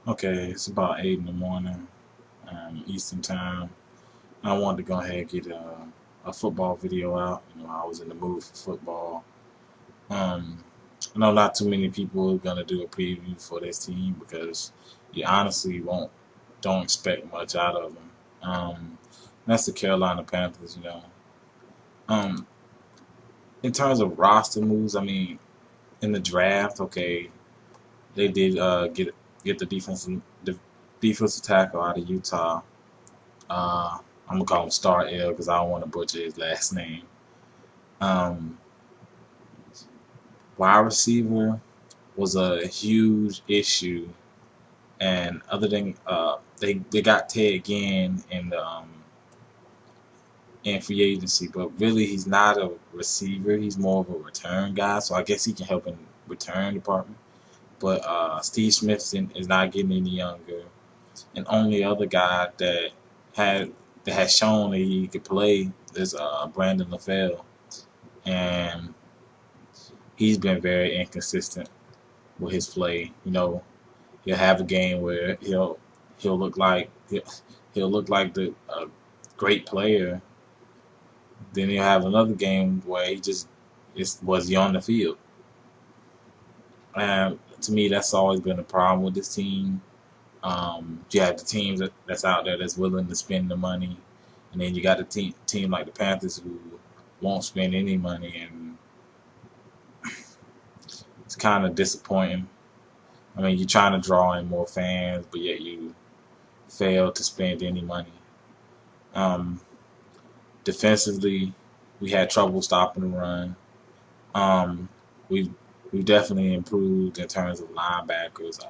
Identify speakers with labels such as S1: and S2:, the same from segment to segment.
S1: Okay, it's about 8 in the morning, Eastern time. I wanted to go ahead and get a football video out. I was in the mood for football. Um, I know not too many people are gonna do a preview for this team because you honestly won't don't expect much out of them. That's the Carolina Panthers. Um, in terms of roster moves, I mean, in the draft, okay, they did get the defensive tackle out of Utah. I'm gonna call him Star L because I don't want to butcher his last name. Um, Wide receiver was a huge issue, and other than they got Ted Ginn in free agency, but really he's not a receiver. He's more of a return guy, so I guess he can help in return department. But Steve Smithson is not getting any younger, and only other guy had that has shown that he could play is Brandon LaFell, and he's been very inconsistent with his play. He'll have a game where he'll look like he'll look like the great player. Then he'll have another game where he just was he on the field. And to me, that's always been a problem with this team. You have the teams that's out there that's willing to spend the money, and then you got a team like the Panthers who won't spend any money, and it's kind of disappointing. I mean, you're trying to draw in more fans, but yet you fail to spend any money. Um, Defensively, we had trouble stopping the run. Um, we've we've definitely improved in terms of linebackers.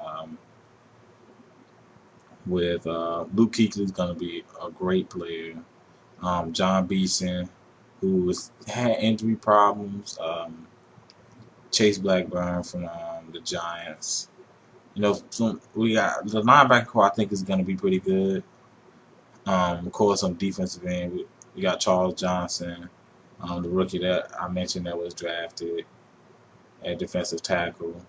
S1: With Luke Kuechly's going to be a great player. John Beeson, had injury problems. Chase Blackburn from the Giants. We got the linebacker core. I think is going to be pretty good. Of course, on defensive end, we got Charles Johnson, the rookie that I mentioned that was drafted at defensive tackle.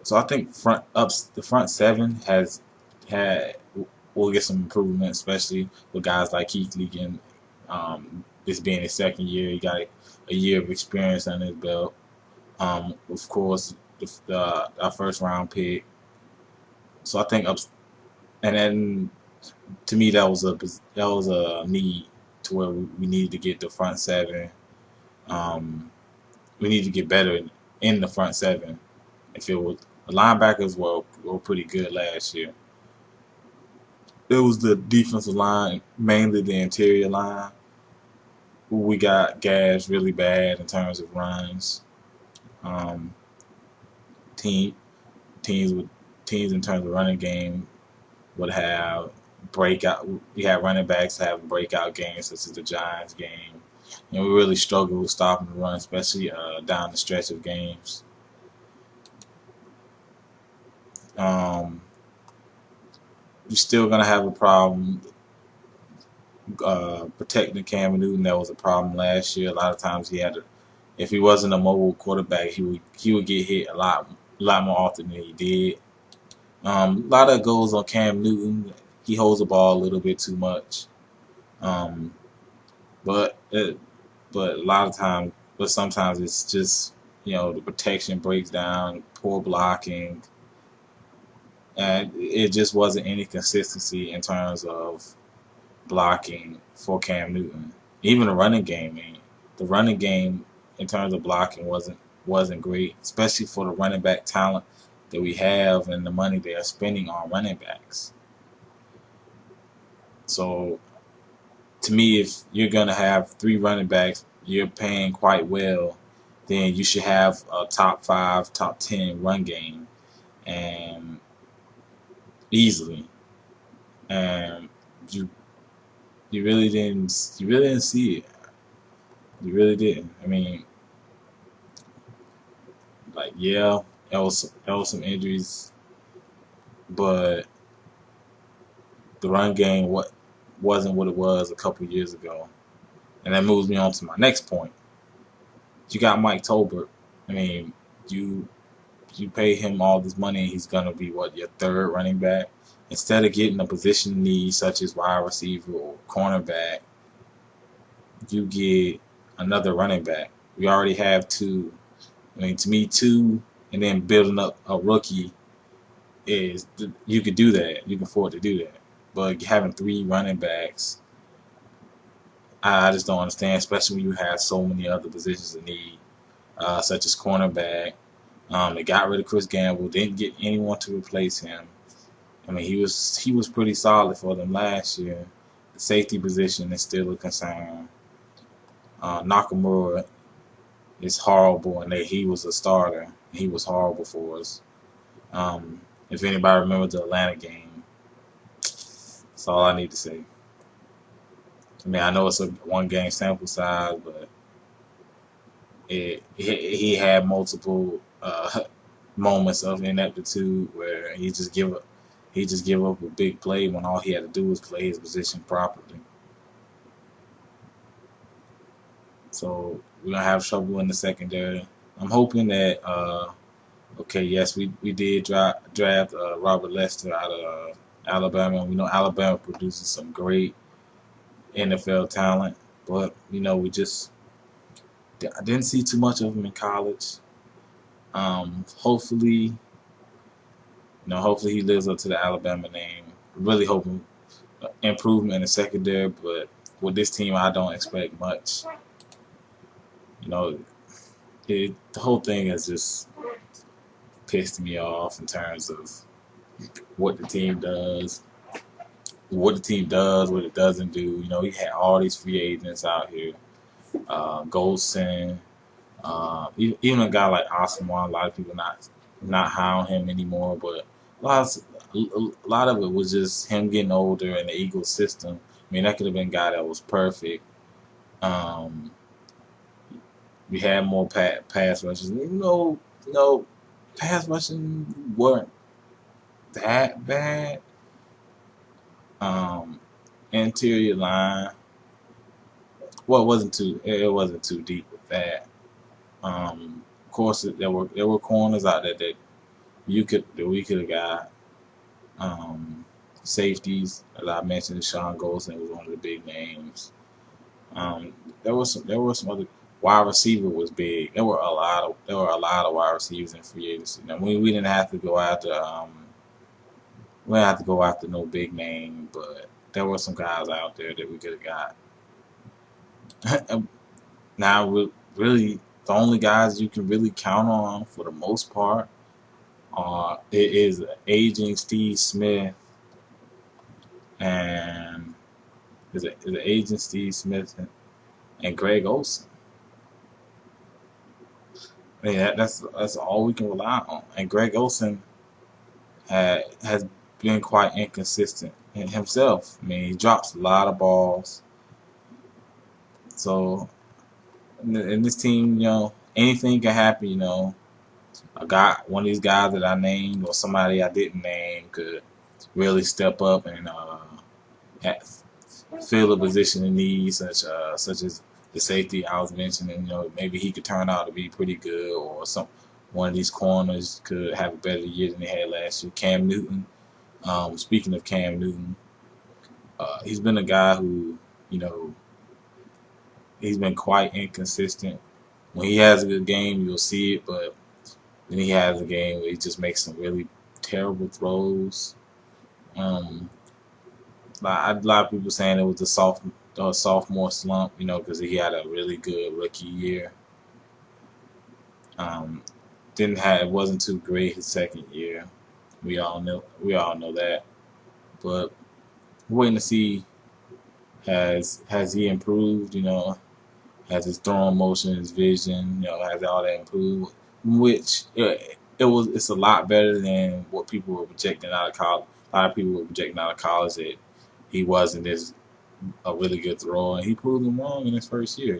S1: So I think the front seven has had will get some improvement, especially with guys like Kuechly and this being his second year. He got a year of experience on his belt. Of course, our first round pick. So I think and then to me that was a need to where we needed to get the front seven. Um, we need to get better in the front seven. If it was the linebackers were pretty good last year. It was the defensive line, mainly the interior line. We got gas really bad in terms of runs. Um, team teams with teams in terms of running game would have breakout. We had running backs have breakout games such as the Giants game, and we really struggled with stopping the run, especially down the stretch of games. Um, we're still gonna have a problem protecting Cam Newton. That was a problem last year. A lot of times if he wasn't a mobile quarterback, he would get hit a lot more often than he did. A lot of goals on Cam Newton. He holds the ball a little bit too much. Um, but but a lot of times, but sometimes it's just the protection breaks down, poor blocking, and it just wasn't any consistency in terms of blocking for Cam Newton. Even the running game, man. The running game in terms of blocking wasn't great, especially for the running back talent that we have and the money they are spending on running backs. So to me, if you're gonna have three running backs, you're paying quite well, then you should have a top five, top 10 run game, and easily. And you you really didn't see it. You really didn't. I mean, like yeah, there was some injuries, but the run game wasn't what it was a couple years ago, and that moves me on to my next point. You got Mike Tolbert. I mean, you you pay him all this money, and he's gonna be what, your third running back. Instead of getting a position need such as wide receiver or cornerback, you get another running back. We already have two. I mean, to me, two and then building up a rookie is, you could do that. You can afford to do that. But having three running backs, I just don't understand, especially when you have so many other positions in need, such as cornerback. They got rid of Chris Gamble, didn't get anyone to replace him. I mean, he was pretty solid for them last year. The safety position is still a concern. Nakamura is horrible, and he was a starter. He was horrible for us. If anybody remembers the Atlanta game, that's all I need to say. I mean, I know it's a one-game sample size, but he had multiple moments of ineptitude where he just give up a big play when all he had to do was play his position properly. So we're gonna have trouble in the secondary. I'm hoping that okay, yes, we did draft Robert Lester out of Alabama. We know Alabama produces some great NFL talent, but I didn't see too much of him in college. Hopefully he lives up to the Alabama name. Really hoping improvement in the secondary, but with this team, I don't expect much. The whole thing has just pissed me off in terms of what the team does, what it doesn't do. We had all these free agents out here, Goldson, even a guy like Asamoah. A lot of people not high on him anymore, but a lot of it was just him getting older and the Eagles system. I mean, that could have been a guy that was perfect. We had more pass rushes. Pass rushing weren't that bad. Interior line, well, it wasn't too deep with that. Of course, there were corners out there that we could have got. Safeties, as I mentioned, Sean Golson was one of the big names. There were some other. Wide receiver was big. There were a lot of wide receivers in free agency. We didn't have to go after no big name, but there were some guys out there that we could have got. Now, really, the only guys you can really count on for the most part is aging Steve Smith and and Greg Olsen. I mean, that's all we can rely on. And Greg Olsen has been quite inconsistent in himself. I mean, he drops a lot of balls. So in this team, anything can happen. One of these guys that I named or somebody I didn't name could really step up and fill a position in need, such as the safety I was mentioning. Maybe he could turn out to be pretty good, or one of these corners could have a better year than they had last year. Cam Newton. Speaking of Cam Newton, he's been a guy who, he's been quite inconsistent. When he has a good game, you'll see it, but then he has a game where he just makes some really terrible throws. A lot of people saying it was the sophomore slump, because he had a really good rookie year. It wasn't too great his second year. We all know that. But we're waiting to see, has he improved, has his throwing motion, his vision, has all that improved, which it's a lot better than what people were projecting out of college. A lot of people were projecting out of college that he wasn't a really good thrower, and he proved them wrong in his first year.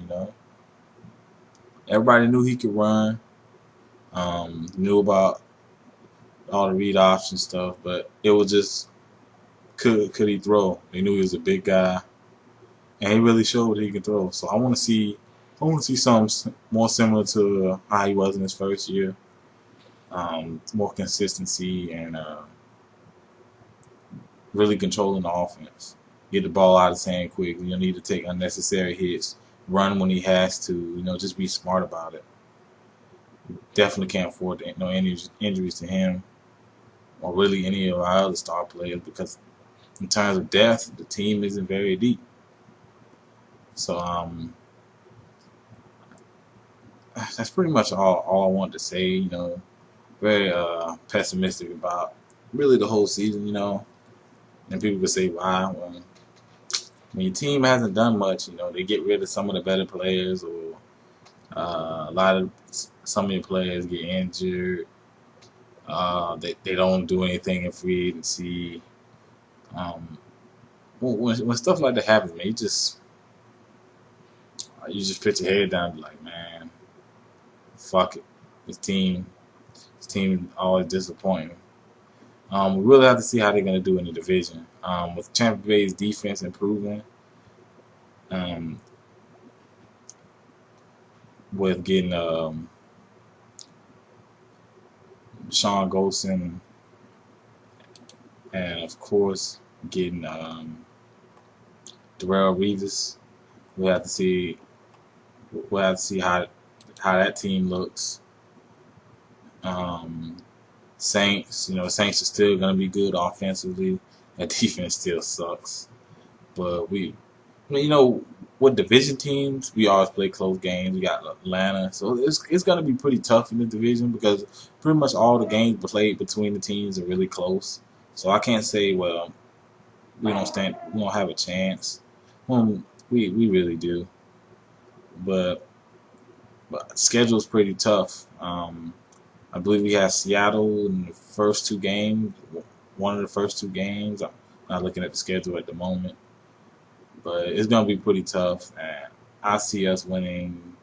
S1: Everybody knew he could run, knew about all the read option stuff, but it was just could he throw? They knew he was a big guy, and he really showed that he can throw. So I want to see something more similar to how he was in his first year. more consistency, and really controlling the offense. Get the ball out of his hand quick. You don't need to take unnecessary hits. Run when he has to. Just be smart about it. Definitely can't afford no injuries to him or really any of our other star players, because in terms of depth, the team isn't very deep. So that's pretty much all I want to say. Very pessimistic about really the whole season. And people would say, why? Well, when your team hasn't done much, they get rid of some of the better players, or a lot of some of your players get injured. They don't do anything in free agency. When stuff like that happens, man, you just put your head down and be like, man, fuck it. This team always disappointing. We really have to see how they're going to do in the division. With Tampa Bay's defense improving, with getting Sean Golson, and of course getting Darrell Reeves. We'll have to see how that team looks. Saints, Saints are still going to be good offensively. That defense still sucks. But with division teams, we always play close games. We got Atlanta, so it's going to be pretty tough in the division, because pretty much all the games played between the teams are really close. So I can't say, well, we don't have a chance. We really do, but schedule's pretty tough. I believe we have Seattle in the first two games. One of the first two games. I'm not looking at the schedule at the moment, but it's going to be pretty tough. And I see us winning,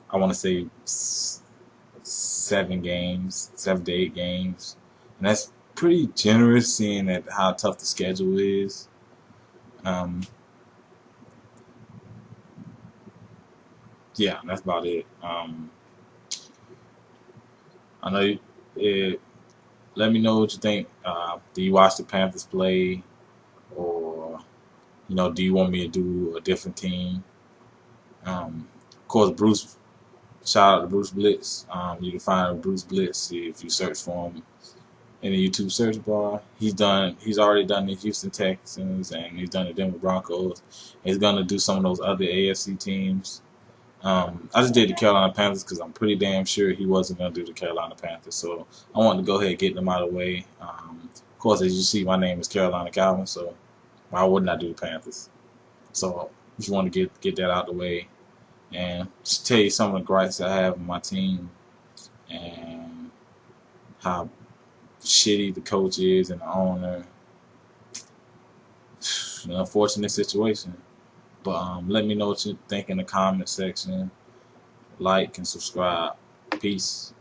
S1: I want to say 7 to 8 games. And that's pretty generous, seeing that how tough the schedule is. Yeah, that's about it. I know let me know what you think. Do you watch the Panthers play, or do you want me to do a different team? Of course, shout out to Bruce Blitz. You can find Bruce Blitz if you search for him in the YouTube search bar. He's already done the Houston Texans, and he's done the Denver Broncos. He's gonna do some of those other AFC teams. I just did the Carolina Panthers because I'm pretty damn sure he wasn't going to do the Carolina Panthers. So I wanted to go ahead and get them out of the way. Of course, as you see, my name is Carolina Calvin, so why wouldn't I do the Panthers? So just want to get that out of the way and just tell you some of the gripes I have on my team, and how shitty the coach is and the owner. An unfortunate situation. But let me know what you think in the comment section. Like and subscribe. Peace.